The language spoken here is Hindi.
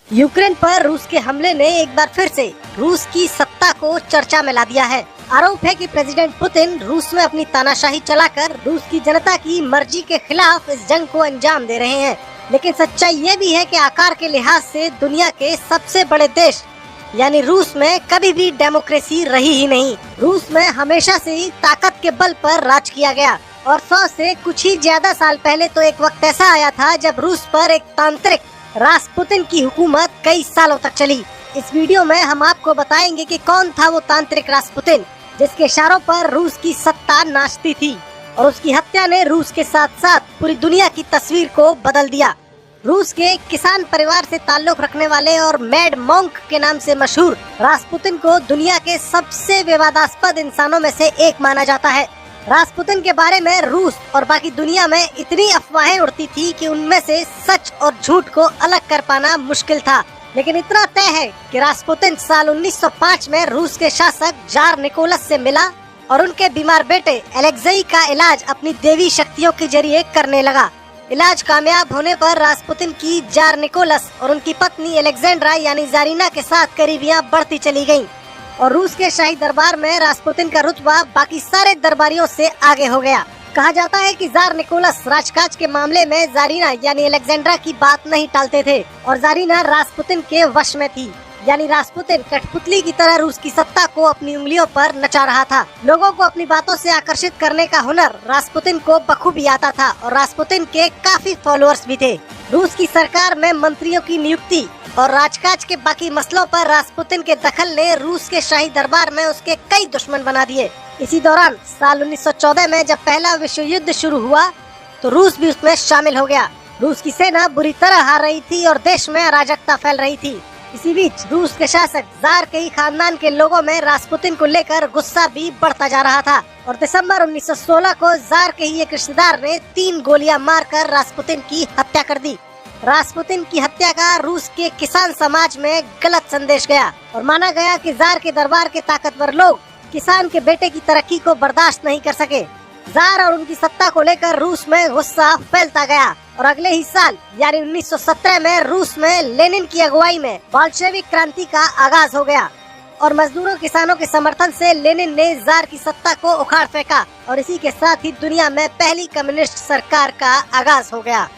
यूक्रेन पर रूस के हमले ने एक बार फिर से रूस की सत्ता को चर्चा में ला दिया है। आरोप है कि प्रेसिडेंट पुतिन रूस में अपनी तानाशाही चलाकर रूस की जनता की मर्जी के खिलाफ इस जंग को अंजाम दे रहे हैं। लेकिन सच्चाई ये भी है कि आकार के लिहाज से दुनिया के सबसे बड़े देश यानी रूस में कभी भी डेमोक्रेसी रही ही नहीं। रूस में हमेशा से ही ताकत के बल पर राज किया गया और 100 से कुछ ही ज्यादा साल पहले तो एक वक्त ऐसा आया था जब रूस पर एक तांत्रिक रासपुतिन की हुकूमत कई सालों तक चली। इस वीडियो में हम आपको बताएंगे कि कौन था वो तांत्रिक रासपुतिन जिसके इशारों पर रूस की सत्ता नाचती थी और उसकी हत्या ने रूस के साथ साथ पूरी दुनिया की तस्वीर को बदल दिया। रूस के किसान परिवार से ताल्लुक रखने वाले और मैड मॉन्क के नाम से मशहूर रासपुतिन को दुनिया के सबसे विवादास्पद इंसानों में से एक माना जाता है। रासपुतिन के बारे में रूस और बाकी दुनिया में इतनी अफवाहें उड़ती थी कि उनमें से सच और झूठ को अलग कर पाना मुश्किल था। लेकिन इतना तय है कि रासपुतिन साल 1905 में रूस के शासक जार निकोलस से मिला और उनके बीमार बेटे अलेक्जेई का इलाज अपनी देवी शक्तियों के जरिए करने लगा। इलाज कामयाब होने पर रासपुतिन की जार निकोलस और उनकी पत्नी अलेक्जेंड्रा यानी जारीना के साथ करीबियां बढ़ती चली गईं और रूस के शाही दरबार में रासपुतिन का रुतबा बाकी सारे दरबारियों से आगे हो गया। कहा जाता है कि जार निकोलस राजकाज के मामले में जारीना यानी अलेक्जेंड्रा की बात नहीं टालते थे और जारीना रासपुतिन के वश में थी। यानी रासपुतिन कठपुतली की तरह रूस की सत्ता को अपनी उंगलियों पर नचा रहा था। लोगों को अपनी बातों से आकर्षित करने का हुनर रासपुतिन को बखूबी आता था और रासपुतिन के काफी फॉलोअर्स भी थे। रूस की सरकार में मंत्रियों की नियुक्ति और राजकाज के बाकी मसलों पर रासपुतिन के दखल ने रूस के शाही दरबार में उसके कई दुश्मन बना दिए। इसी दौरान साल 1914 में जब पहला विश्व युद्ध शुरू हुआ तो रूस भी उसमें शामिल हो गया। रूस की सेना बुरी तरह हार रही थी और देश में अराजकता फैल रही थी। इसी बीच रूस के शासक जार के ही खानदान के लोगों में रासपुतिन को लेकर गुस्सा भी बढ़ता जा रहा था और दिसंबर 1916 को जार के ही एक रिश्तेदार ने 3 गोलियां मारकर रासपुतिन की हत्या कर दी। रासपुतिन की हत्या का रूस के किसान समाज में गलत संदेश गया और माना गया कि जार के दरबार के ताकतवर लोग किसान के बेटे की तरक्की को बर्दाश्त नहीं कर सके। जार और उनकी सत्ता को लेकर रूस में गुस्सा फैलता गया और अगले ही साल यानी 1917 में रूस में लेनिन की अगुवाई में बोल्शेविक क्रांति का आगाज हो गया और मजदूरों किसानों के समर्थन से लेनिन ने जार की सत्ता को उखाड़ फेंका और इसी के साथ ही दुनिया में पहली कम्युनिस्ट सरकार का आगाज हो गया।